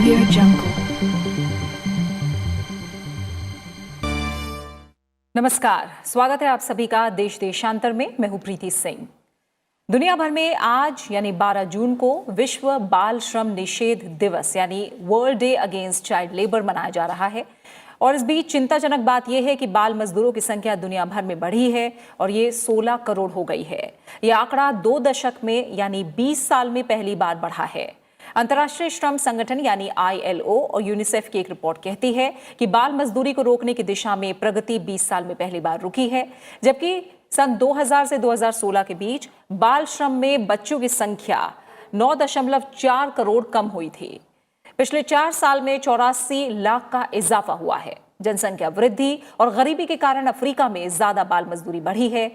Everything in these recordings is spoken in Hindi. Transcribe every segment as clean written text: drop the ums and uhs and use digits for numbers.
Audio Jungle। नमस्कार, स्वागत है आप सभी का देश देशांतर में। मैं हूं प्रीति सिंह। दुनिया भर में आज यानी 12 जून को विश्व बाल श्रम निषेध दिवस यानी world day against child labour मनाया जा रहा है। और इस बीच चिंताजनक बात यह है कि बाल मजदूरों की संख्या दुनिया भर में बढ़ी है और ये 16 करोड़ हो गई है। यह आंकड़ा 2 दशक में यानी 20 साल में पहली बार बढ़ा है। अंतर्राष्ट्रीय श्रम संगठन यानी ILO और यूनिसेफ की एक रिपोर्ट कहती है कि बाल मजदूरी को रोकने की दिशा में प्रगति 20 साल में पहली बार रुकी है, जबकि सन 2000 से 2016 के बीच बाल श्रम में बच्चों की संख्या 9.4 करोड़ कम हुई थी। पिछले 4 साल में 84 लाख का इजाफा हुआ है। जनसंख्या वृद्धि और गरीबी के कारण अफ्रीका में ज्यादा बाल मजदूरी बढ़ी है।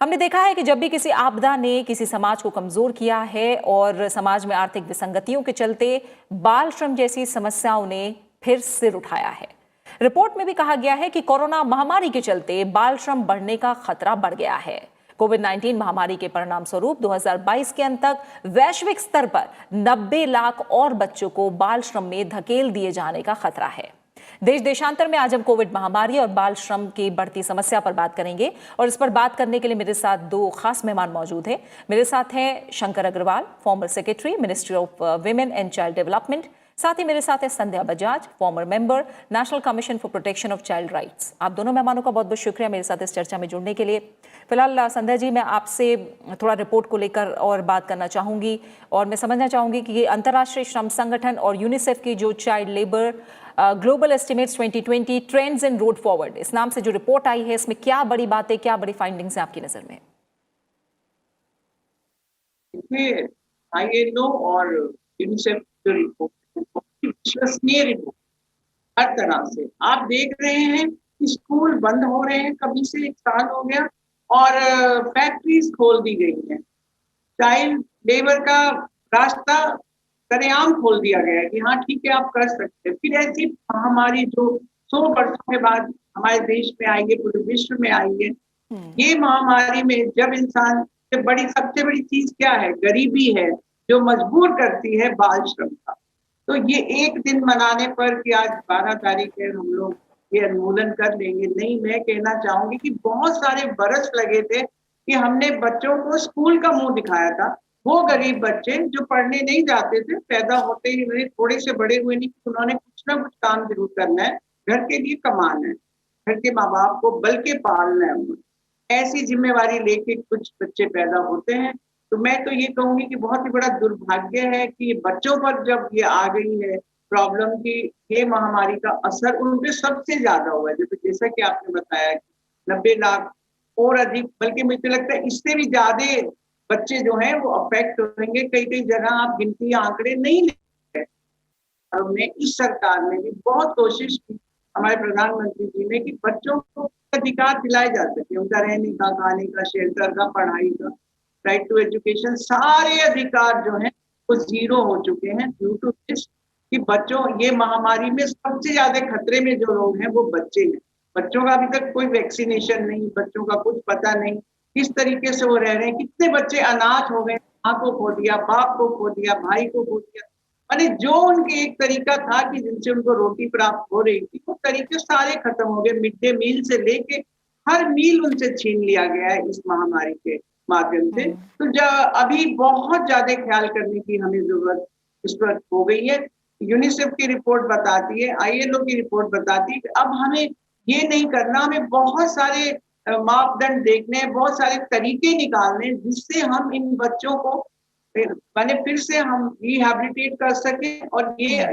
हमने देखा है कि जब भी किसी आपदा ने किसी समाज को कमजोर किया है और समाज में आर्थिक विसंगतियों के चलते बाल श्रम जैसी समस्याओं ने फिर सिर उठाया है। रिपोर्ट में भी कहा गया है कि कोरोना महामारी के चलते बाल श्रम बढ़ने का खतरा बढ़ गया है। कोविड-19 महामारी के परिणाम स्वरूप 2022 के अंत तक वैश्विक स्तर पर 90 लाख और बच्चों को बाल श्रम में धकेल दिए जाने का खतरा है। देश देशांतर में आज हम कोविड महामारी और बाल श्रम की बढ़ती समस्या पर बात करेंगे और इस पर बात करने के लिए मेरे साथ 2 खास मेहमान मौजूद हैं। मेरे साथ हैं Shankar Agarwal, former secretary ministry of women and child development. साथ ही मेरे साथ है Sandhya Bajaj, former member national commission for protection of child rights. आप दोनों मेहमानों का बहुत बहुत शुक्रिया मेरे साथ इस चर्चा में जुड़ने के लिए। फिलहाल संध्या जी, मैं आपसे थोड़ा रिपोर्ट को लेकर और बात करना चाहूंगी और मैं समझना चाहूंगी कि अंतर्राष्ट्रीय श्रम संगठन और यूनिसेफ की जो child labour global estimates 2020 trends in road forward, इस नाम से जो रिपोर्ट आई है, इसमें क्या बड़ी बातें, क्या बड़ी फाइंडिंग्स हैं आपकी नजर में? ILO और यूनिसेफ जो रिपोर्ट विश्वसनीय रिपोर्ट हर तरह से आप देख रहे हैं कि स्कूल बंद हो रहे हैं, कभी से 1 साल हो गया, और फैक्ट्रीज खोल दी गई हैं। चाइल्ड लेबर का रास्ता सरेआम खोल दिया गया है कि हाँ ठीक है आप कर सकते हैं। फिर ऐसी महामारी जो 100 वर्षों के बाद हमारे देश में आई है, पूरे विश्व में आई है, ये महामारी में जब इंसान सबसे बड़ी चीज क्या है? गरीबी है, जो मजबूर करती है बाल श्रम का। तो ये एक दिन मनाने पर कि आज 12 तारीख है हम लोग ये उन्मूलन कर लेंगे, नहीं, मैं कहना चाहूंगी कि बहुत सारे बरस लगे थे कि हमने बच्चों को स्कूल का मुंह दिखाया था। वो गरीब बच्चे जो पढ़ने नहीं जाते थे, पैदा होते ही उन्हें थोड़े से बड़े हुए नहीं, उन्होंने कुछ ना कुछ काम जरूर करना है, घर के लिए कमाना है, घर के माँ बाप को बल के पालना है, ऐसी जिम्मेवारी लेके कुछ बच्चे पैदा होते हैं। तो मैं तो ये कहूंगी कि बहुत ही बड़ा दुर्भाग्य है कि बच्चों पर जब ये आ गई है प्रॉब्लम की, ये महामारी का असर उन पे सबसे ज्यादा हुआ है। जैसा कि आपने बताया 90 लाख और अधिक, बल्कि मुझे लगता है इससे भी ज्यादा बच्चे जो हैं वो अफेक्ट होंगे। कई जगह आप गिनती आंकड़े नहीं ले रहे। हमने इस सरकार ने भी बहुत कोशिश की, हमारे प्रधानमंत्री जी ने, कि बच्चों को अधिकार दिलाए जा सके, उनका रहने का, खाने का, शेल्टर का, पढ़ाई का, राइट टू एजुकेशन, सारे अधिकार जो हैं वो 0 हो चुके हैं ड्यू टू दिस कि बच्चों, ये महामारी में सबसे ज्यादा खतरे में जो लोग हैं वो बच्चे हैं। बच्चों का अभी तक कोई वैक्सीनेशन नहीं, बच्चों का कुछ पता नहीं किस तरीके से वो रह रहे हैं। कितने बच्चे अनाथ हो गए, माँ को खो दिया, बाप को खो दिया, भाई को खो दिया। माने जो उनके एक तरीका था कि जिनसे उनको रोटी प्राप्त हो रही थी, वो तरीके सारे खत्म हो गए। मिड डे मील से लेके हर मील उनसे छीन लिया गया है इस महामारी के माध्यम से। तो अभी बहुत ज्यादा ख्याल करने की हमें जरूरत इस वक्त हो गई है। यूनिसेफ की रिपोर्ट बताती है, ILO की रिपोर्ट बताती है कि अब हमें ये नहीं करना, हमें बहुत सारे मापदंड देखने हैं, बहुत सारे तरीके निकालने हैं जिससे हम इन बच्चों को माने फिर से हम रिहैबिलिटेट कर सके और ये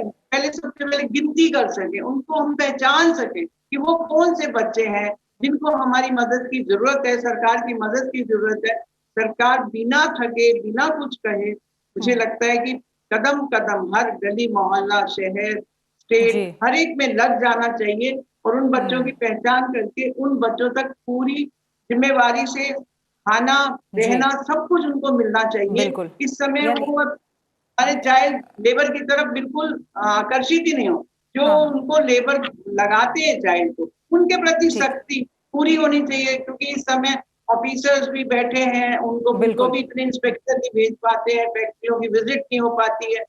सबसे पहले गिनती कर सके, उनको हम पहचान सके कि वो कौन से बच्चे हैं जिनको हमारी मदद की जरूरत है, सरकार की मदद की जरूरत है। सरकार बिना थके, बिना कुछ कहे, मुझे लगता है कि कदम कदम हर गली, मोहल्ला, शहर, स्टेट, हर एक में लग जाना चाहिए और उन बच्चों की पहचान करके उन बच्चों तक पूरी जिम्मेवारी से खाना, रहना, सब कुछ उनको मिलना चाहिए। इस समय वो हमारे चाइल्ड लेबर की तरफ बिल्कुल आकर्षित ही नहीं हो। जो उनको लेबर लगाते हैं चाइल्ड को, उनके प्रति सख्ती पूरी होनी चाहिए, क्योंकि इस समय ऑफिसर्स भी बैठे हैं, उनको भी इतने इंस्पेक्टर नहीं भेज पाते हैं, फैक्ट्रियों की विजिट नहीं हो पाती है।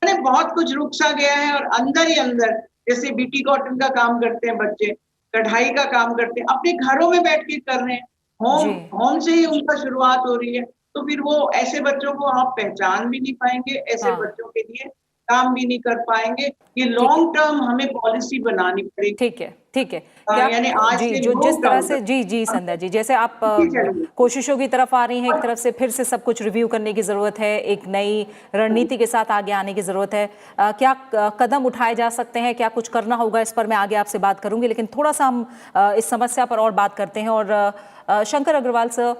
मैंने बहुत कुछ रुक सा गया है और अंदर ही अंदर, जैसे बीटी कॉटन का काम करते हैं बच्चे, कढ़ाई का काम करते हैं, अपने घरों में बैठ के कर रहे हैं, होम जी होम से ही उनका शुरुआत हो रही है। तो फिर वो ऐसे बच्चों को आप पहचान भी नहीं पाएंगे, ऐसे हाँ बच्चों के लिए काम भी नहीं कर पाएंगे। ये ठीक है लॉन्ग टर्म हमें पॉलिसी बनानी पड़ेगी, ठीक है ठीक है। क्या यानी आप आज जी से जो जिस लॉन्ग तरह टर्म से तक जी जी हम संध्या जी, जैसे आप पीछे चलेंगे। कोशिशों की तरफ आ रही हैं, एक तरफ से फिर से सब कुछ रिव्यू करने की ज़रूरत है, एक नई रणनीति के साथ आगे आने की ज़रूरत है। क्या कदम उठाए जा सकते हैं, क्या कुछ करना होगा, इस पर मैं आगे आपसे बात करूंगी, लेकिन थोड़ा सा हम इस समस्या पर और बात करते हैं। और शंकर अग्रवाल सर,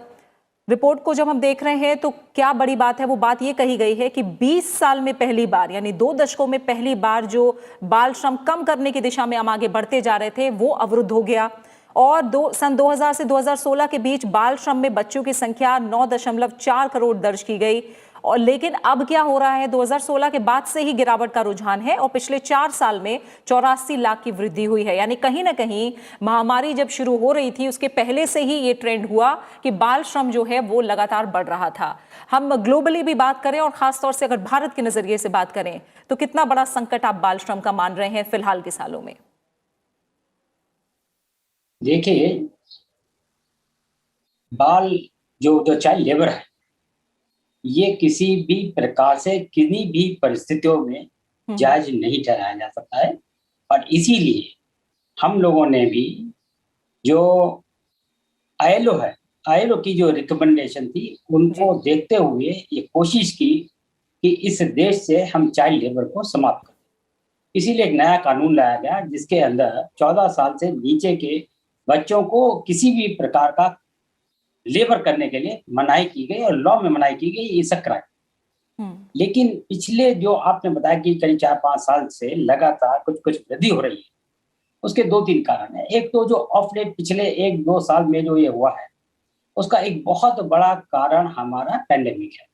रिपोर्ट को जब हम देख रहे हैं तो क्या बड़ी बात है, वो बात ये कही गई है कि 20 साल में पहली बार, यानी 2 दशकों में पहली बार जो बाल श्रम कम करने की दिशा में हम आगे बढ़ते जा रहे थे वो अवरुद्ध हो गया। और सन 2000 से 2016 के बीच बाल श्रम में बच्चों की संख्या 9.4 करोड़ दर्ज की गई। और लेकिन अब क्या हो रहा है, 2016 के बाद से ही गिरावट का रुझान है और पिछले 4 साल में 84 लाख की वृद्धि हुई है। यानी कहीं ना कहीं महामारी जब शुरू हो रही थी उसके पहले से ही ये ट्रेंड हुआ कि बाल श्रम जो है वो लगातार बढ़ रहा था। हम ग्लोबली भी बात करें और खासतौर से अगर भारत के नजरिए से बात करें तो कितना बड़ा संकट आप बाल श्रम का मान रहे हैं फिलहाल के सालों में? देखिए, बाल जो जो चाइल्ड लेबर है, ये किसी भी प्रकार से किसी भी परिस्थितियों में जायज नहीं ठहराया जा सकता है। और इसीलिए हम लोगों ने भी जो आईएलओ है, आईएलओ की जो रिकमेंडेशन थी उनको देखते हुए ये कोशिश की कि इस देश से हम चाइल्ड लेबर को समाप्त करें। इसीलिए एक नया कानून लाया गया जिसके अंदर 14 साल से नीचे के बच्चों को किसी भी प्रकार का लेबर करने के लिए मनाही की गई और लॉ में मनाही की गई, ये सब क्राइम। लेकिन पिछले जो आपने बताया कि करीब 4-5 साल से लगातार कुछ कुछ वृद्धि हो रही है, उसके 2-3 कारण है। एक तो जो ऑफ लेट पिछले 1-2 साल में जो ये हुआ है, उसका एक बहुत बड़ा कारण हमारा पैंडेमिक है।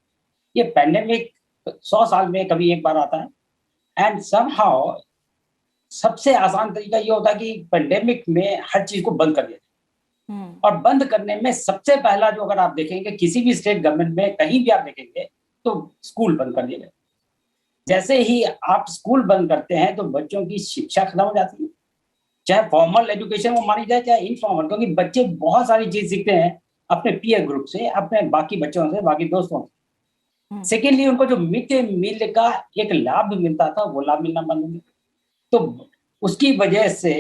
ये पैंडेमिक 100 साल में कभी एक बार आता है एंड समहाउ सबसे आसान तरीका ये होता है कि पैंडेमिक में हर चीज को बंद कर दिया। और बंद करने में सबसे पहला जो अगर आप देखेंगे किसी भी स्टेट गवर्नमेंट में कहीं भी आप देखेंगे तो स्कूल बंद कर दिए गए। जैसे ही आप स्कूल बंद करते हैं तो बच्चों की शिक्षा खत्म हो जाती है, चाहे फॉर्मल एजुकेशन वो मानी जाए चाहे इनफॉर्मल, क्योंकि बच्चे बहुत सारी चीज सीखते हैं अपने पीयर ग्रुप से, अपने बाकी बच्चों से, बाकी दोस्तों से। सेकेंडली उनको जो मिड डे मील का एक लाभ मिलता था वो लाभ मिलना बंद हो गया। तो उसकी वजह से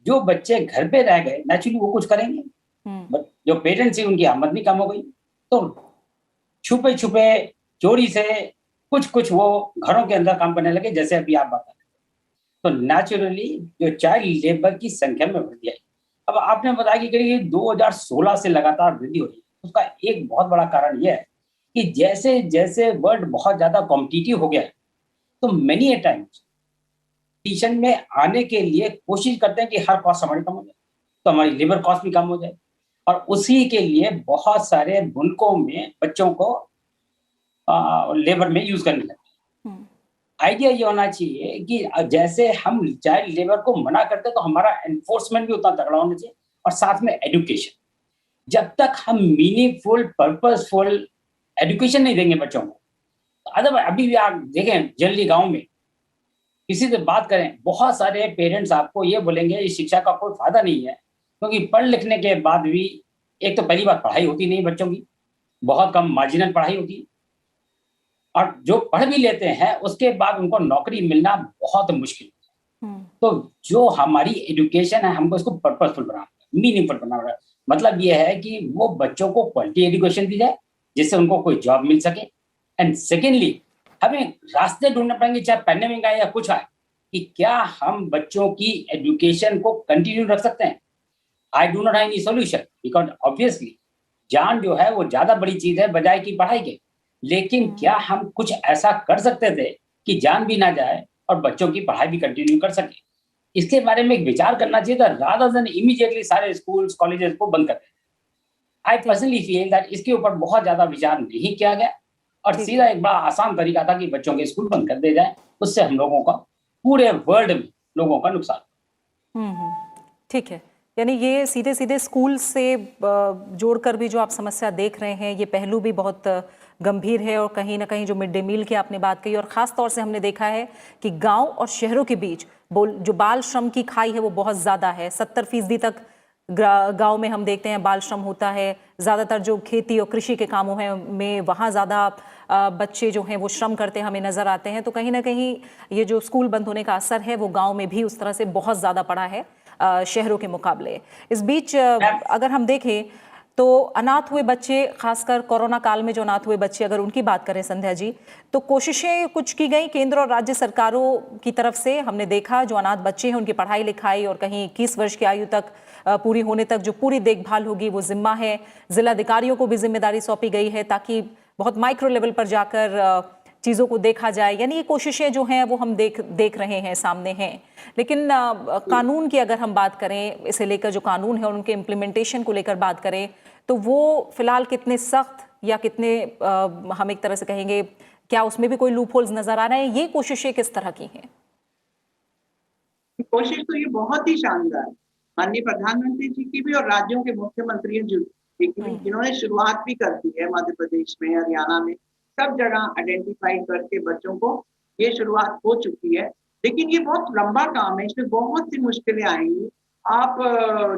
जो बच्चे घर पे रह गए नेचुरली वो कुछ करेंगे, जो पेरेंट्स है उनकी आमदनी कम हो गई, तो छुपे छुपे चोरी से कुछ कुछ वो घरों के अंदर काम करने लगे, जैसे अभी आप बता रहे। तो नेचुरली जो चाइल्ड लेबर की संख्या में वृद्धि आई। अब आपने बताया कि करीब 2016 से लगातार वृद्धि हो रही है। उसका एक बहुत बड़ा कारण यह है कि जैसे जैसे वर्ल्ड बहुत ज्यादा कॉम्पिटिटिव हो गया है, तो मेनी ए टाइम्स कंपटीशन में आने के लिए कोशिश करते हैं कि हर कॉस्ट हमारी कम हो जाए, तो हमारी लेबर कॉस्ट भी कम हो जाए। और उसी के लिए बहुत सारे मुल्कों में बच्चों को लेबर में यूज करने लगते हैं। आइडिया ये होना चाहिए कि जैसे हम चाइल्ड लेबर को मना करते हैं तो हमारा एनफोर्समेंट भी उतना तगड़ा होना चाहिए, और साथ में एजुकेशन। जब तक हम मीनिंगफुल पर्पसफुल एजुकेशन नहीं देंगे बच्चों को, अदरवाइज अभी भी आप देखें जनरली गाँव में किसी से बात करें, बहुत सारे पेरेंट्स आपको ये बोलेंगे इस शिक्षा का कोई फायदा नहीं है, क्योंकि पढ़ लिखने के बाद भी एक तो पहली बार पढ़ाई होती नहीं बच्चों की, बहुत कम मार्जिनल पढ़ाई होती है, और जो पढ़ भी लेते हैं उसके बाद उनको नौकरी मिलना बहुत मुश्किल है। तो जो हमारी एजुकेशन है हमको इसको पर्पसफुल बनाना है, मीनिंगफुल बनाना है। मतलब ये है कि वो बच्चों को क्वालिटी एजुकेशन दी जाए जिससे उनको कोई जॉब मिल सके। एंड सेकेंडली हमें रास्ते ढूंढने पड़ेंगे, चाहे पैंडेमिक आए या कुछ आए, कि क्या हम बच्चों की एजुकेशन को कंटिन्यू रख सकते हैं। आई do not have any solution, because obviously जान जो है वो ज्यादा बड़ी चीज है बजाय की पढ़ाई के। लेकिन क्या हम कुछ ऐसा कर सकते थे कि जान भी ना जाए और बच्चों की पढ़ाई भी कंटिन्यू कर सके। इसके बारे में एक विचार करना चाहिए था, रादर देन इमीडिएटली सारे स्कूल्स कॉलेजेस को बंद कर देते। आई पर्सनली फील दैट इसके ऊपर बहुत ज्यादा विचार नहीं किया गया, और सीधा एक बड़ा आसान तरीका था कि बच्चों के स्कूल बंद कर दिए जाए। उससे हम लोगों का पूरे वर्ल्ड में लोगों का नुकसान। ठीक है यानी ये सीधे सीधे स्कूल से जोड़कर भी जो आप समस्या देख रहे हैं, ये पहलू भी बहुत गंभीर है। और कहीं ना कहीं जो मिड डे मील की आपने बात कही, और ख़ास तौर से हमने देखा है कि गांव और शहरों के बीच जो बाल श्रम की खाई है वो बहुत ज़्यादा है। 70% तक गांव में हम देखते हैं बाल श्रम होता है। ज़्यादातर जो खेती और कृषि के कामों में वहाँ ज़्यादा बच्चे जो हैं वो श्रम करते हमें नज़र आते हैं। तो कहीं ना कहीं ये जो स्कूल बंद होने का असर है वो गाँव में भी उस तरह से बहुत ज़्यादा पड़ा है शहरों के मुकाबले। इस बीच अगर हम देखें तो अनाथ हुए बच्चे, खासकर कोरोना काल में जो अनाथ हुए बच्चे, अगर उनकी बात करें संध्या जी, तो कोशिशें कुछ की गई केंद्र और राज्य सरकारों की तरफ से। हमने देखा जो अनाथ बच्चे हैं उनकी पढ़ाई लिखाई और कहीं 21 वर्ष की आयु तक पूरी होने तक जो पूरी देखभाल होगी वो जिम्मा है। जिलाधिकारियों को भी जिम्मेदारी सौंपी गई है ताकि बहुत माइक्रो लेवल पर जाकर चीज़ों को देखा जाए। यानी ये कोशिशें जो हैं वो हम देख रहे हैं, सामने हैं। लेकिन कानून की अगर हम बात करें, इसे लेकर जो कानून है और उनके इम्प्लीमेंटेशन को लेकर बात करें, तो वो फिलहाल कितने सख्त या कितने हम एक तरह से कहेंगे, क्या उसमें भी कोई लूप होल्स नजर आ रहे हैं? ये कोशिशें किस तरह की हैं? कोशिश तो ये बहुत ही शानदार, माननीय प्रधानमंत्री जी की भी और राज्यों के मुख्यमंत्रियों जी की भी, जिन्होंने शुरुआत भी कर दी है। मध्य प्रदेश में, हरियाणा में, सब जगह आइडेंटिफाई करके बच्चों को ये शुरुआत हो चुकी है। लेकिन ये बहुत लंबा काम है, इसमें बहुत सी मुश्किलें आएंगी। आप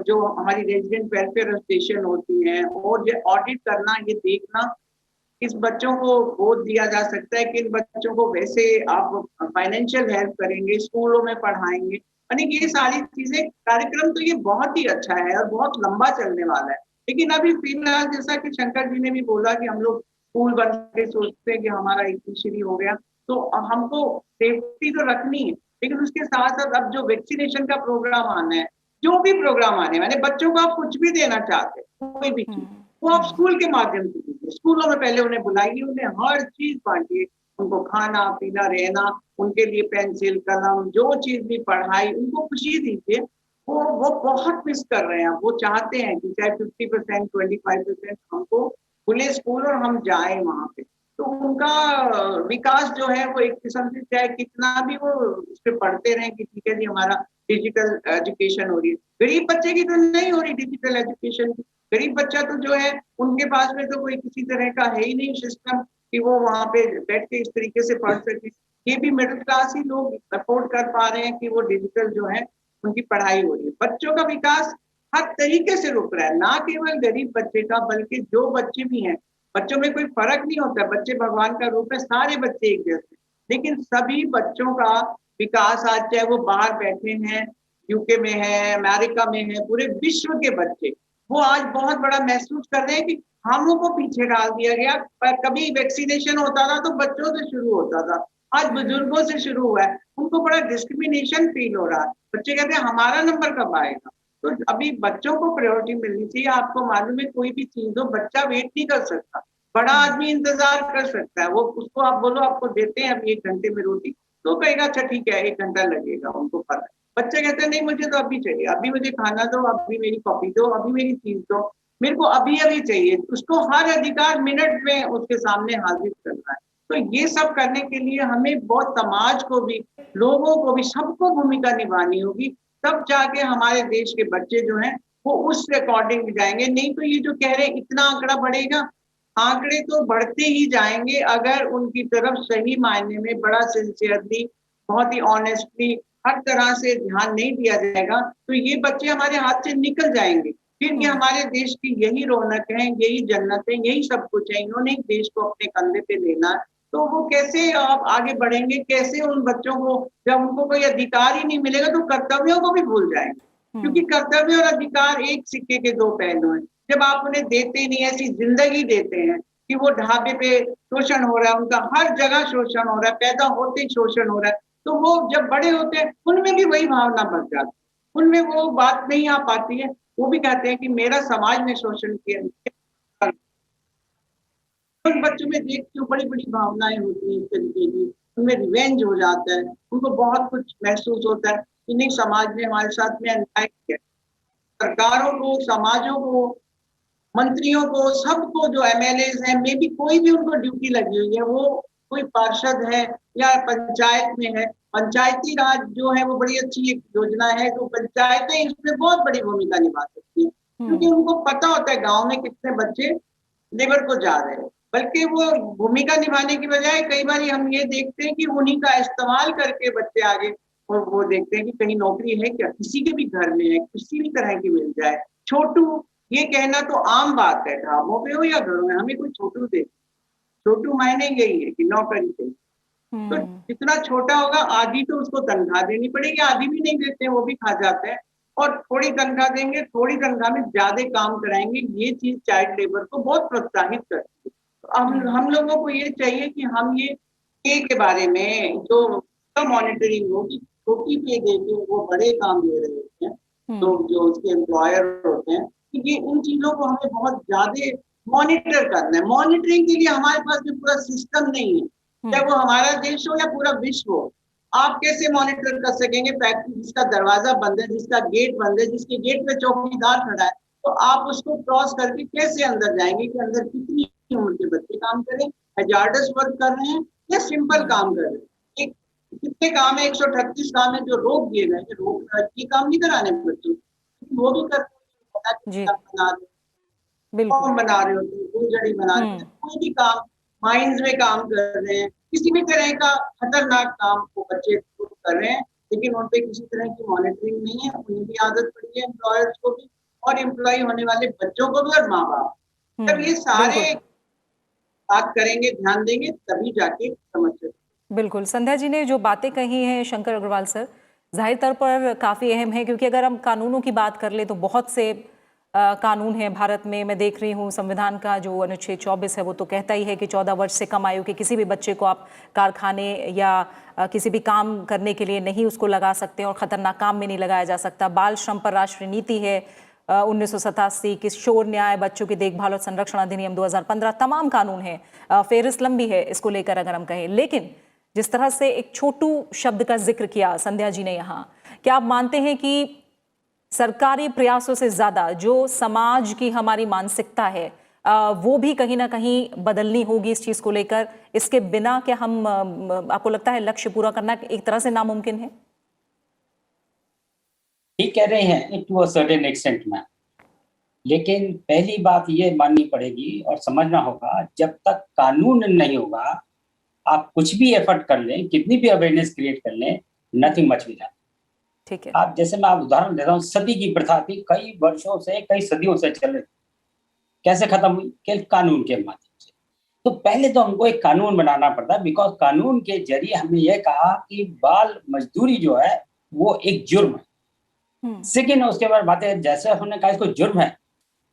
जो हमारी रेजिडेंट वेलफेयर स्टेशन होती हैं और ये ऑडिट करना, ये देखना किस बच्चों को गोद दिया जा सकता है, किन बच्चों को वैसे आप फाइनेंशियल हेल्प करेंगे, स्कूलों में पढ़ाएंगे, यानी ये सारी चीजें, कार्यक्रम तो ये बहुत ही अच्छा है और बहुत लंबा चलने वाला है। लेकिन अभी फिलहाल जैसा कि शंकर जी ने भी बोला कि हम लोग स्कूल बंद के सोचते हैं कि हमारा इनिशियली हो गया, तो हमको सेफ्टी तो रखनी है, लेकिन उसके साथ साथ अब जो वैक्सीनेशन का प्रोग्राम आना है, जो भी प्रोग्राम आने वाले, बच्चों को आप कुछ भी देना चाहते हैं, कोई भी चीज, वो आप स्कूल के माध्यम से दीजिए। स्कूलों में पहले उन्हें बुलाइए, उन्हें हर चीज बांटिए, उनको खाना पीना रहना, उनके लिए पेंसिल कलम, जो चीज भी पढ़ाई, उनको खुशी दीजिए। वो बहुत मिस कर रहे हैं। वो चाहते हैं कि चाहे 50%, 25% हमको खुले स्कूल और हम जाए वहां पे, तो उनका विकास जो है वो एक किस्म से, चाहे कितना भी वो उस पर पढ़ते रहे कि ठीक है जी हमारा डिजिटल एजुकेशन हो रही है, गरीब बच्चे की तो नहीं हो रही डिजिटल एजुकेशन की। गरीब बच्चा तो जो है, उनके पास में तो कोई किसी तरह का है ही नहीं सिस्टम कि वो वहां पे बैठ के इस तरीके से पढ़ सके। ये भी मिडिल क्लास ही लोग अफोर्ड कर पा रहे हैं कि वो डिजिटल जो है उनकी पढ़ाई हो रही है। बच्चों का विकास हर तरीके से रुक रहा है, ना केवल गरीब बच्चे का, बल्कि जो बच्चे भी हैं, बच्चों में कोई फर्क नहीं होता। बच्चे भगवान का रूप है, सारे बच्चे एक जैसे, लेकिन सभी बच्चों का विकास आज, चाहे वो बाहर बैठे हैं, यूके में है, अमेरिका में है, पूरे विश्व के बच्चे, वो आज बहुत बड़ा महसूस कर रहे हैं कि हम लोग को पीछे डाल दिया गया। पर कभी वैक्सीनेशन होता था तो बच्चों से शुरू होता था, आज बुजुर्गों से शुरू हुआ है। उनको बड़ा डिस्क्रिमिनेशन फील हो रहा है। बच्चे कहते हैं हमारा नंबर कब आएगा। तो अभी बच्चों को प्रायोरिटी मिलनी चाहिए। आपको मालूम है, कोई भी चीज हो, बच्चा वेट नहीं कर सकता, बड़ा आदमी इंतजार कर सकता है। वो उसको आप बोलो आपको देते हैं अभी 1 घंटे में रोटी, तो कहेगा अच्छा ठीक है 1 घंटा लगेगा, उनको पता है। बच्चे कहते हैं नहीं मुझे तो अभी चाहिए, अभी मुझे खाना दो, अभी मेरी कॉपी दो, अभी मेरी चीज दो, मेरे को अभी अभी चाहिए। उसको हर अधिकार मिनट में उसके सामने हाजिर करना है। तो ये सब करने के लिए हमें बहुत, समाज को भी, लोगों को भी, सबको भूमिका निभानी होगी, तब जाके हमारे देश के बच्चे जो हैं वो उस अकॉर्डिंग जाएंगे। नहीं तो ये जो कह रहे हैं इतना आंकड़ा बढ़ेगा, आंकड़े तो बढ़ते ही जाएंगे अगर उनकी तरफ सही मायने में बड़ा सिंसियरली, बहुत ही ऑनेस्टली, हर तरह से ध्यान नहीं दिया जाएगा, तो ये बच्चे हमारे हाथ से निकल जाएंगे। फिर ये हमारे देश की यही रौनक है, यही जन्नत है, यही सब कुछ है। इन्होंने देश को अपने कंधे पे लेना है, तो वो कैसे आप आगे बढ़ेंगे? कैसे उन बच्चों को, जब उनको कोई अधिकार ही नहीं मिलेगा तो कर्तव्यों को भी भूल जाएंगे, क्योंकि कर्तव्य और अधिकार एक सिक्के के 2 पहलू हैं। जब आप उन्हें देते नहीं, ऐसी जिंदगी देते हैं कि वो ढाबे पे शोषण हो रहा है, उनका हर जगह शोषण हो रहा है, पैदा होते ही शोषण हो रहा है, तो वो जब बड़े होते हैं उनमें भी वही भावना बढ़ जाती है, उनमें वो बात नहीं आ पाती है। वो भी कहते हैं कि मेरा समाज ने शोषण किया। उन बच्चों में देखती हूँ बड़ी बड़ी भावनाएं होती हैं इस तरीके की, उनमें रिवेंज हो जाता है, उनको बहुत कुछ महसूस होता है कि नहीं समाज ने हमारे साथ में अन्याय किया। सरकारों को, समाजों को, मंत्रियों को, सबको, जो MLAs हैं, मे भी कोई भी उनको ड्यूटी लगी हुई है, वो कोई पार्षद है या पंचायत में है, पंचायती राज जो है वो बड़ी अच्छी एक योजना है, तो पंचायतें इसमें बहुत बड़ी भूमिका निभा सकती है, क्योंकि उनको पता होता है गांव में कितने बच्चे लेबर को जा रहे हैं। बल्कि वो भूमिका निभाने की बजाय कई बार हम ये देखते हैं कि उन्हीं का इस्तेमाल करके बच्चे आगे, और वो देखते हैं कि कहीं नौकरी है क्या, किसी के भी घर में है, किसी भी तरह की मिल जाए। छोटू ये कहना तो आम बात है, ड्रामों पे हो या घरों में, हमें कोई छोटू दे, छोटू मायने यही है कि नौकरी चाहिए। तो जितना छोटा होगा आधी तो उसको तनख्वाह देनी पड़ेगी, आधी भी नहीं देते हैं, वो भी खा जाते हैं, और थोड़ी तनख्वाह देंगे, थोड़ी तनख्वाह में ज्यादा काम कराएंगे। ये चीज चाइल्ड लेबर को बहुत प्रोत्साहित करती है। तो हम लोगों को ये चाहिए कि हम ये पे के बारे में जो मॉनिटरिंग होगी, छोटी पे देके वो बड़े काम दे रहे होते हैं, तो जो उसके एम्प्लॉयर होते हैं, कि ये उन चीजों को हमें बहुत ज्यादा मॉनिटर करना है। मॉनिटरिंग के लिए हमारे पास भी पूरा सिस्टम नहीं है, चाहे वो हमारा देश हो या पूरा विश्व हो। आप कैसे मॉनिटर कर सकेंगे फैक्ट्री जिसका दरवाजा बंद है, जिसका गेट बंद है, जिसके गेट पे चौकीदार खड़ा है, तो आप उसको क्रॉस करके कैसे अंदर जाएंगे कि अंदर कितनी उम्र के बच्चे काम करें, हैजार्डस वर्क कर रहे हैं या सिंपल काम कर रहे हैं। एक कितने काम है, 138 काम है जो रोक दिए गए, रोक ये काम नहीं कराने बच्चों, वो भी करते बना रहे हो, बना रहे होते हैं, फुलझड़ी बना रहे हैं, कोई भी काम, माइंस में काम कर रहे हैं, किसी भी तरह का खतरनाक काम वो बच्चे कर रहे हैं, लेकिन उन पे किसी तरह की मॉनिटरिंग नहीं है। उन्हें भी आदत पड़ी है, एम्प्लॉयर्स को भी और एम्प्लॉय होने वाले बच्चों को भी और माँ बाप। जब ये सारे बात करेंगे, ध्यान देंगे, तभी जाके समझ सकते। बिल्कुल, संध्या जी ने जो बातें कही हैं शंकर अग्रवाल सर, जाहिर तौर पर काफ़ी अहम है, क्योंकि अगर हम कानूनों की बात कर ले तो बहुत से कानून हैं भारत में। मैं देख रही हूँ संविधान का जो अनुच्छेद 24 है वो तो कहता ही है कि 14 वर्ष से कम आयु के किसी भी बच्चे को आप कारखाने या किसी भी काम करने के लिए नहीं उसको लगा सकते और ख़तरनाक काम में नहीं लगाया जा सकता। बाल श्रम पर राष्ट्रीय नीति है 1987, किशोर न्याय, बच्चों की देखभाल और संरक्षण अधिनियम 2015, तमाम कानून हैं। फेहरिस्त लंबी है इसको लेकर अगर हम कहें। लेकिन जिस तरह से एक छोटू शब्द का जिक्र किया संध्या जी ने यहाँ, क्या आप मानते हैं कि सरकारी प्रयासों से ज्यादा जो समाज की हमारी मानसिकता है वो भी कहीं ना कहीं बदलनी होगी इस चीज को लेकर? इसके बिना क्या हम आपको लगता है लक्ष्य पूरा करना एक तरह से नामुमकिन है? ठीक कह रहे हैं टू अ सर्टेन एक्सटेंट में, लेकिन पहली बात ये माननी पड़ेगी और समझना होगा, जब तक कानून नहीं होगा आप कुछ भी एफर्ट कर लें, कितनी भी अवेयरनेस क्रिएट कर लें, नथिंग मच विल हैपन। ठीक है। आप जैसे मैं आप उदाहरण देता हूँ, सदी की प्रथा थी, कई वर्षों से, कई सदियों से चल रही, कैसे खत्म हुई? केवल कानून के माध्यम से। तो पहले तो हमको एक कानून बनाना पड़ता, बिकॉज कानून के जरिए हमने ये कहा कि बाल मजदूरी जो है वो एक जुर्म है। सेकेंड, उसके बाद बातें जैसे हमने कहा इसको जुर्म है,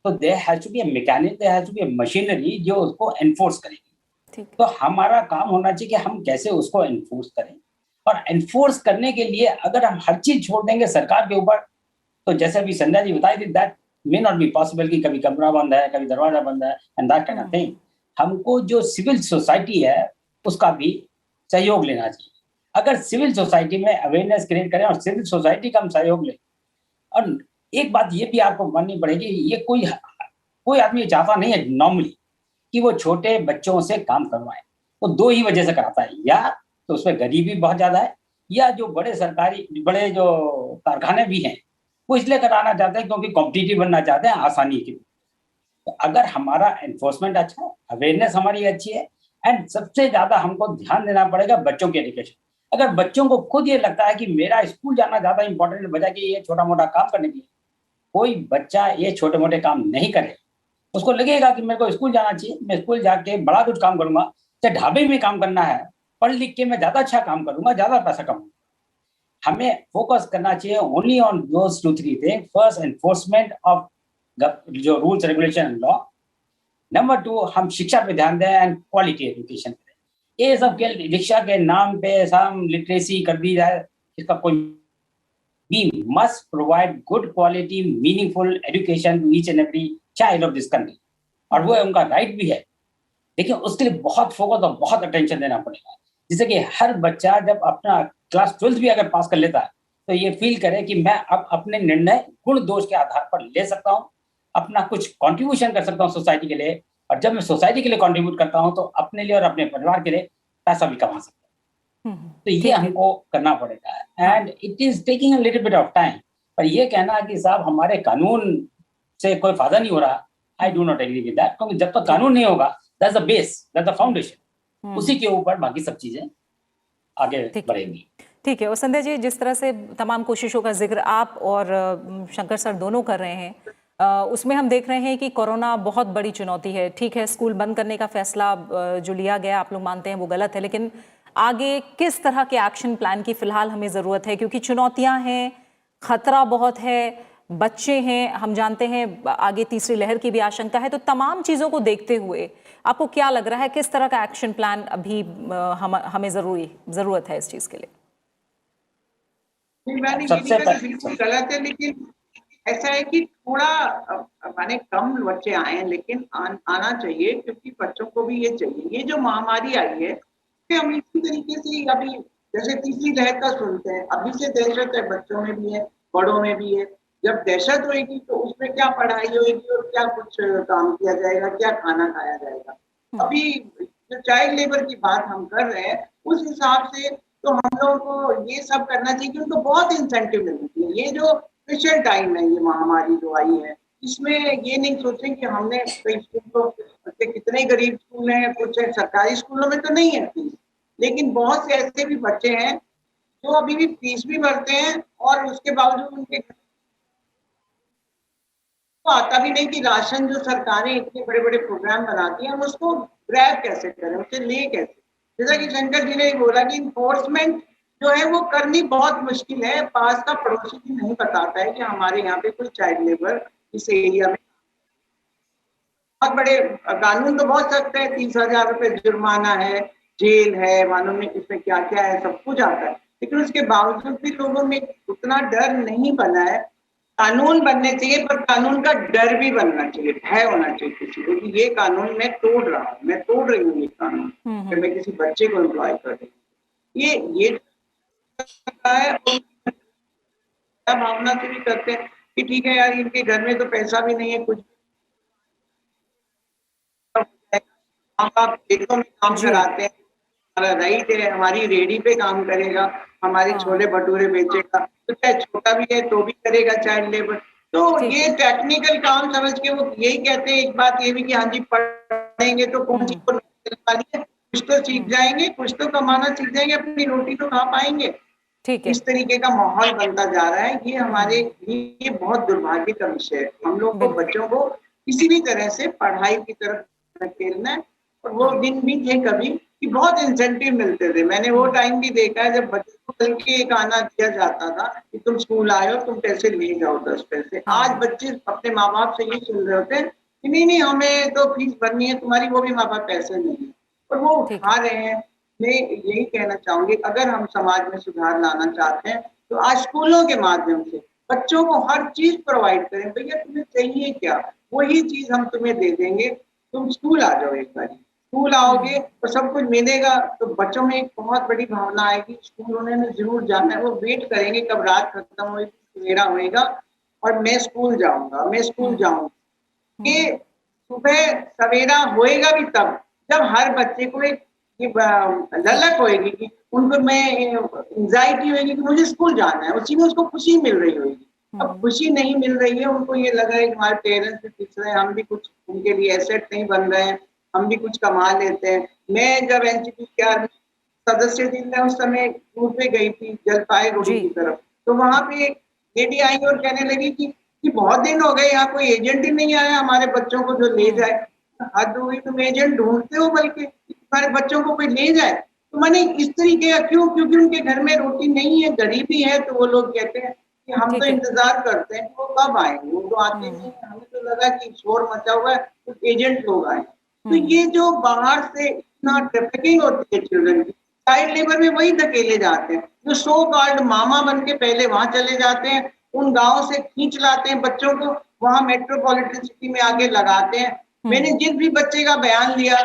तो there has to be a mechanism, there has to be a machinery जो उसको एनफोर्स करेगी। तो हमारा काम होना चाहिए कि हम कैसे उसको एनफोर्स करें, और एनफोर्स करने के लिए अगर हम हर चीज छोड़ देंगे सरकार के ऊपर, तो जैसे अभी संध्या जी बताई थी, that may not be possible कि कभी कमरा बंद है, कभी दरवाजा बंद है, and that kind of thing. हमको जो सिविल सोसाइटी है उसका भी सहयोग लेना चाहिए। अगर सिविल सोसाइटी में अवेयरनेस क्रिएट करें और सिविल सोसाइटी का हम सहयोग लें, और एक बात ये भी आपको माननी पड़ेगी, ये कोई आदमी चाहता नहीं है नॉर्मली कि वो छोटे बच्चों से काम करवाए। वो दो ही वजह से कराता है, या तो उसमें गरीबी बहुत ज्यादा है, या जो बड़े बड़े जो कारखाने भी हैं वो इसलिए कराना चाहते हैं क्योंकि कॉम्पिटिटिव बनना चाहते हैं आसानी के लिए। तो अगर हमारा एनफोर्समेंट अच्छा है, अवेयरनेस हमारी अच्छी है, एंड सबसे ज्यादा हमको ध्यान देना पड़ेगा बच्चों के एजुकेशन। अगर बच्चों को खुद ये लगता है कि मेरा स्कूल जाना ज्यादा इंपॉर्टेंट है बजाय कि ये छोटा मोटा काम करने के लिए, कोई बच्चा ये छोटे मोटे काम नहीं करे, उसको लगेगा कि मेरे को स्कूल जाना चाहिए, मैं स्कूल जाके बड़ा कुछ काम करूंगा, चाहे ढाबे में काम करना है, पढ़ लिख के मैं ज्यादा अच्छा काम करूंगा, ज्यादा पैसा कमाऊंगा। हमें फोकस करना चाहिए only on those 2-3 things. First, enforcement of जो rules regulation and law. Number 2, हम शिक्षा पे ध्यान दें एंड क्वालिटी एजुकेशन करें। ये सब के शिक्षा के नाम पे सब लिटरेसी कर दी जाए, इसका कोई, we must provide good quality meaningful education to each and every child of this country, और वो उनका राइट भी है। देखिए उसके लिए बहुत फोकस और बहुत अटेंशन देना पड़ेगा, जिससे कि हर बच्चा जब अपना क्लास 12th भी अगर पास कर लेता है तो ये फील करे कि मैं अब अपने निर्णय गुण दोष के आधार पर ले सकता हूँ, अपना कुछ कंट्रीब्यूशन कर सकता हूँ सोसाइटी के लिए। और जब मैं सोसाइटी के लिए कंट्रीब्यूट करता हूँ तो अपने लिए और अपने परिवार के लिए पैसा भी कमा सकते हैं। तो ये ठीक है। हमको करना पड़ेगा and it is taking a little bit of time. पर ये कहना कि साहब हमारे कानून से कोई फायदा नहीं हो रहा, I do not agree with that, क्योंकि जब तक कानून नहीं होगा, that's the base, that's the foundation, उसी के ऊपर बाकी सब चीजें आगे बढ़ेंगी। ठीक है। और संध्या जी, जिस तरह से तमाम कोशिशों का जिक्र आप और शंकर सर दोनों कर रहे हैं, उसमें हम देख रहे हैं कि कोरोना बहुत बड़ी चुनौती है। ठीक है, स्कूल बंद करने का फैसला जो लिया गया, आप लोग मानते हैं वो गलत है, लेकिन आगे किस तरह के एक्शन प्लान की फिलहाल हमें ज़रूरत है? क्योंकि चुनौतियां हैं, खतरा बहुत है, बच्चे हैं, हम जानते हैं आगे तीसरी लहर की भी आशंका है। तो तमाम चीज़ों को देखते हुए आपको क्या लग रहा है, किस तरह का एक्शन प्लान अभी हमें ज़रूरत है इस चीज़ के लिए? सबसे बिल्कुल गलत है, लेकिन ऐसा है कि थोड़ा माने कम बच्चे आए हैं, लेकिन आना चाहिए, क्योंकि बच्चों को भी ये चाहिए। ये जो महामारी आई है, हम इसी तरीके से अभी जैसे तीसरी लहर का सुनते हैं, अभी से दहशत है, बच्चों में भी है, बड़ों में भी है। जब दहशत होगी तो उसमें क्या पढ़ाई होगी और क्या कुछ काम किया जाएगा, क्या खाना खाया जाएगा। अभी जो चाइल्ड लेबर की बात हम कर रहे हैं, उस हिसाब से तो हम लोगों को ये सब करना चाहिए कि उनको बहुत इंसेंटिव मिलनी चाहिए। ये जो स्पेशल टाइम है, ये महामारी जो आई है, इसमें ये नहीं सोचें कि हमने कई स्कूलों के कितने गरीब स्कूल हैं, कुछ सरकारी स्कूलों में तो नहीं है फीस, लेकिन बहुत से ऐसे भी बच्चे हैं जो अभी भी फीस भी भरते हैं और उसके बावजूद उनके तो आता भी नहीं कि राशन जो सरकारें इतने बड़े बड़े प्रोग्राम बनाती हैं, हम उसको ग्रैब कैसे करें, उसे ले कैसे। जैसा कि शंकर जी ने बोला कि इन्फोर्समेंट जो है वो करनी बहुत मुश्किल है। पास का पड़ोसी भी नहीं बताता है कि हमारे यहाँ पे कोई चाइल्ड लेबर इस एरिया में। बहुत बड़े कानून तो बहुत सख्त है, 30,000 रुपए जुर्माना है, जेल है, मालूम नहीं इसमें क्या क्या है, सब कुछ आता है, लेकिन उसके बावजूद भी लोगों में उतना डर नहीं बना है। कानून बनने चाहिए, पर कानून का डर भी बनना चाहिए, भय होना चाहिए किसी को कि ये कानून मैं तोड़ रहा हूँ, मैं तोड़ रही हूँ ये कानून, कि मैं किसी बच्चे को एम्प्लॉय कर रही हूँ। ये है, भावना से भी करते हैं कि ठीक है यार, इनके घर में तो पैसा भी नहीं है, कुछ माँ बाप खेतों में काम कराते हैं, हमारा राइट है, हमारी रेडी पे काम करेगा, हमारे छोले भटूरे बेचेगा, तो चाहे छोटा भी है तो भी करेगा चाइल्ड लेबर। तो ये टेक्निकल काम समझ के वो यही कहते हैं। एक बात ये भी कि हाँ जी, पढ़ेंगे तो कौन सी कुछ तो सीख जाएंगे, कुछ तो कमाना सीख जाएंगे, अपनी रोटी तो खा पाएंगे। इस तरीके का माहौल बनता जा रहा है। ये हमारे लिए बहुत दुर्भाग्य का विषय है। हम लोग को बच्चों को किसी भी तरह से पढ़ाई की तरफ धकेलना है। और वो दिन भी थे कभी कि बहुत इंसेंटिव मिलते थे। मैंने वो टाइम भी देखा है जब बच्चों को बल्कि एक आना दिया जाता था कि तुम स्कूल आए हो, तुम पैसे ले जाओ 10 पैसे। आज बच्चे अपने माँ बाप से ये सुन रहे होते हैं कि नहीं हमें तो फीस भरनी है तुम्हारी, वो भी माँ बाप पैसे नहीं है, और वो उठा रहे हैं। मैं यही कहना चाहूंगी, अगर हम समाज में सुधार लाना चाहते हैं तो आज स्कूलों के माध्यम से बच्चों को हर चीज प्रोवाइड करें। भैया तुम्हें चाहिए क्या, वही चीज हम तुम्हें दे देंगे, तुम स्कूल आ जाओ। एक बार स्कूल आओगे तो सब कुछ मिलेगा, तो बच्चों में एक बहुत बड़ी भावना आएगी, स्कूल उन्होंने जरूर जाना है। वो वेट करेंगे कब रात खत्म होगी, सवेरा होएगा और मैं स्कूल जाऊंगा, मैं स्कूल जाऊंगा। ये सुबह सवेरा होएगा भी तब जब हर बच्चे को एक ललक होएगी कि उनको में एंजाइटी होएगी कि मुझे स्कूल जाना है, उसी में उसको खुशी मिल रही होगी। अब खुशी नहीं मिल रही है, उनको ये लग रहा है कि हमारे पेरेंट्स भी पिछड़े हैं, हम भी कुछ उनके लिए एसेट नहीं बन रहे हैं, हम भी कुछ कमा लेते हैं। मैं जब एनसीपी सदस्य थी, मैं उस समय टूर पे गई थी जलपाईगुड़ी की तरफ, तो वहां पे लेडी आई और कहने लगी कि बहुत दिन हो गए यहाँ कोई एजेंट ही नहीं आया हमारे बच्चों को जो ले जाए। हद हुई, तुम एजेंट ढूंढते हो बल्कि हमारे बच्चों को कोई ले जाए। तो मैंने इस तरीके का क्यों, क्योंकि उनके घर में रोटी नहीं है, गरीबी है, तो वो लोग कहते हैं कि हम तो इंतजार करते हैं वो कब आएंगे, वो तो आते नहीं। हमें तो लगा कि शोर मचा हुआ है, कुछ एजेंट लोग आए। तो ये जो बाहर से इतना ट्रैफिकिंग होती है चिल्ड्रन की, चाइल्ड लेबर में वही धकेले जाते हैं जो सो कॉल्ड मामा बन के पहले वहां चले जाते हैं, उन गाँव से खींच लाते हैं बच्चों को, वहां मेट्रोपॉलिटन सिटी में आके लगाते हैं। मैंने जिस भी बच्चे का बयान लिया,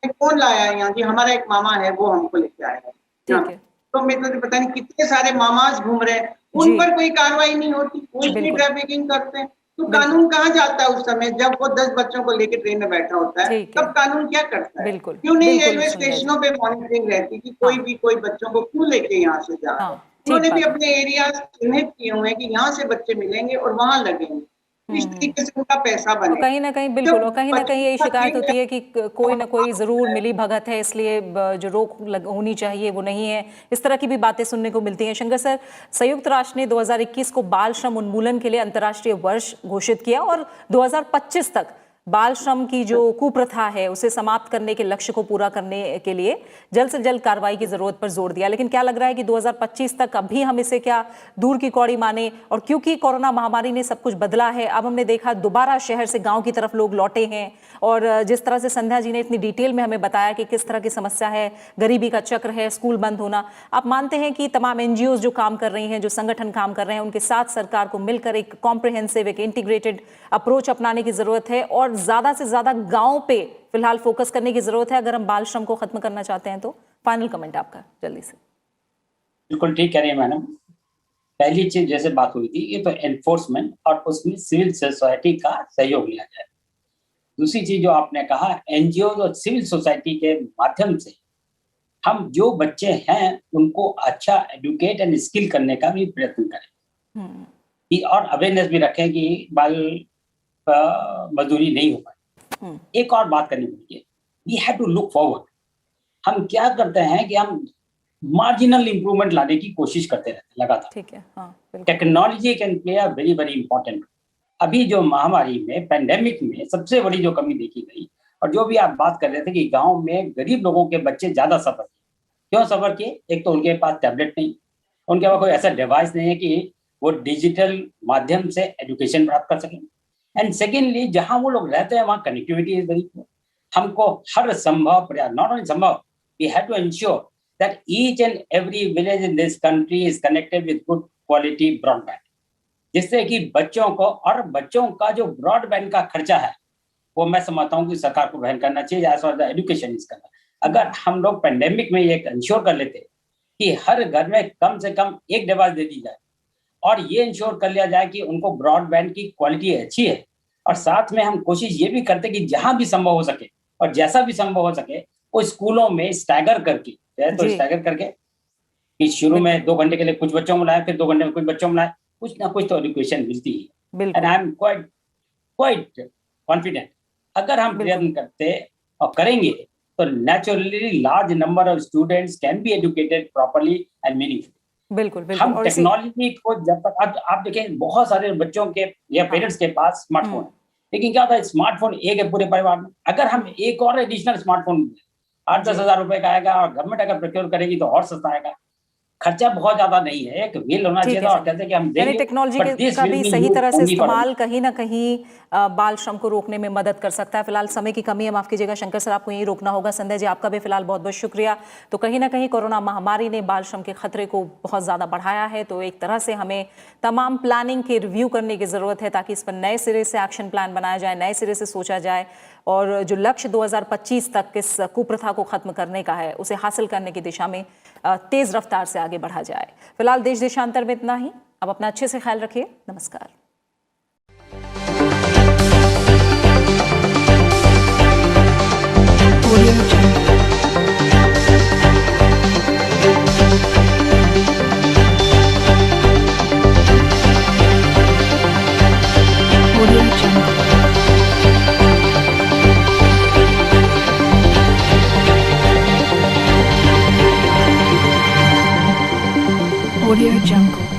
कौन लाया है यहाँ जी, हमारा एक मामा है वो हमको लेके आया है। तो मैं तो पता नहीं कितने सारे मामाज घूम रहे हैं, उन पर कोई कार्रवाई नहीं होती, कोई भी ट्रैफिकिंग करते हैं। तो कानून कहाँ जाता है उस समय जब वो 10 बच्चों को लेकर ट्रेन में बैठा होता है, ठीक है। तब कानून क्या करता है? बिल्कुल, क्यों नहीं बिल्कुल रेलवे संजय जी। स्टेशनों पे मॉनिटरिंग रहती कि कोई हाँ। भी कोई बच्चों को क्यों लेके यहाँ से जा रहा है? हाँ, ठीक उन्होंने भी बात है। अपने एरियाज चिन्हित किए हुए हैं कि यहाँ से बच्चे मिलेंगे और वहाँ लगेंगे। इस तरीके से उनका पैसा तो बनेगा। कहीं न कहीं बिल्कुल, जब और कहीं न कहीं यही बच्चों का शिकायत दिल होती है कि कोई न कोई ज़रूर है, मिली भगत है, इसलिए जो रोक होनी चाहिए वो नहीं है। इस तरह की भी बातें सुनने को मिलती हैं। शंकर सर, संयुक्त राष्ट्र ने 2021 को बाल श्रम उन्मूलन के लिए अंतर्राष्ट्रीय वर्ष घोषित किया और 2025 तक बाल श्रम की जो कुप्रथा है उसे समाप्त करने के लक्ष्य को पूरा करने के लिए जल्द से जल्द कार्रवाई की जरूरत पर जोर दिया। लेकिन क्या लग रहा है कि 2025 तक अभी हम इसे क्या दूर की कौड़ी माने? और क्योंकि कोरोना महामारी ने सब कुछ बदला है, अब हमने देखा दोबारा शहर से गांव की तरफ लोग लौटे हैं। और जिस तरह से संध्या जी ने इतनी डिटेल में हमें बताया कि किस तरह की समस्या है, गरीबी का चक्र है, स्कूल बंद होना, आप मानते हैं कि तमाम एनजीओ जो काम कर रही हैं, जो संगठन काम कर रहे हैं, उनके साथ सरकार को मिलकर एक कॉम्प्रिहेंसिव, एक इंटीग्रेटेड अप्रोच अपनाने की जरूरत है और ज्यादा से ज्यादा गांव पे फिलहाल फोकस करने की जरूरत है अगर हम बाल श्रम को खत्म करना चाहते हैं? तो फाइनल कमेंट आपका जल्दी से। बिल्कुल ठीक कह रही है मैडम। पहली चीज जैसे बात हुई थी, ये तो एनफोर्समेंट और उसमें सिविल सोसाइटी का सहयोग लिया जाए। दूसरी चीज जो आपने कहा, एनजीओ और सिविल सोसाइटी के माध्यम से हम जो बच्चे हैं उनको अच्छा एडुकेट एंड स्किल करने का भी प्रयत्न करें और अवेयरनेस भी रखें कि बाल मजदूरी नहीं हो पाए। एक और बात करनी पड़ेगी, we have to look forward. हम क्या करते हैं कि हम मार्जिनल इंप्रूवमेंट लाने की कोशिश करते रहते हैं लगातार। ठीक है, हाँ, technology can play a very very important. अभी जो महामारी में, पैंडेमिक में सबसे बड़ी जो कमी देखी गई, और जो भी आप बात कर रहे थे कि गांव में गरीब लोगों के बच्चे ज्यादा सफर किए। क्यों सफर किए? एक तो उनके पास टैबलेट नहीं, उनके पास कोई ऐसा डिवाइस नहीं है कि वो डिजिटल माध्यम से एजुकेशन प्राप्त कर सकें। एंड सेकेंडली, जहां वो लोग रहते हैं वहां कनेक्टिविटी इज वेरी पुअर। हमको हर संभव प्रयास, नॉट ओनली संभव, we have to ensure that each and every village in this country is connected with good quality broadband, जिससे कि बच्चों को, और बच्चों का जो ब्रॉडबैंड का खर्चा है वो मैं समझता हूँ कि सरकार को वहन करना चाहिए as far the education is करना। अगर हम लोग पेंडेमिक में ये इंश्योर कर लेते कि हर घर में कम से कम एक डिवाइस दे दी जाए और ये इंश्योर कर लिया जाए कि उनको ब्रॉडबैंड की क्वालिटी अच्छी है, और साथ में हम कोशिश ये भी करते कि जहां भी संभव हो सके और जैसा भी संभव हो सके वो स्कूलों में स्टैगर करके, तो स्टैगर करके कि शुरू में 2 घंटे के लिए कुछ बच्चों को लाए, फिर 2 घंटे में कुछ बच्चों को लाए, कुछ ना कुछ तो एजुकेशन मिलती है। And I am quite confident, अगर हम प्रयत्न करते और करेंगे तो naturally large number of students can be educated properly and meaningfully. बिल्कुल, हम टेक्नोलॉजी को जब तक, आप देखें बहुत सारे बच्चों के या पेरेंट्स के पास स्मार्टफोन है, लेकिन क्या होता है, स्मार्टफोन एक है पूरे परिवार में। अगर हम एक और एडिशनल स्मार्टफोन 8-10 हजार रुपए का आएगा और गवर्नमेंट अगर प्रोक्योर करेगी तो और सस्ता आएगा। खर्चा बहुत ज्यादा नहीं है, एक विल होना चाहिए था और कहते हैं कि हम देंगे। टेक्नोलॉजी का भी सही तरह से इस्तेमाल कहीं ना कहीं बाल श्रम को रोकने में मदद कर सकता है। फिलहाल समय की कमी है, माफ कीजिएगा शंकर सर, आपको यही रोकना होगा। संध्या जी, आपका भी फिलहाल बहुत बहुत शुक्रिया। तो कहीं ना कहीं कोरोना महामारी ने बाल श्रम के खतरे को बहुत ज्यादा बढ़ाया है, तो एक तरह से हमें तमाम प्लानिंग के रिव्यू करने की जरूरत है ताकि इस पर नए सिरे से एक्शन प्लान बनाया जाए, नए सिरे से सोचा जाए और जो लक्ष्य 2025 तक इस कुप्रथा को खत्म करने का है उसे हासिल करने की दिशा में तेज रफ्तार से आगे बढ़ा जाए। फिलहाल देश देशांतर में इतना ही। अब अपना अच्छे से ख्याल रखिए। नमस्कार। Audio Jungle.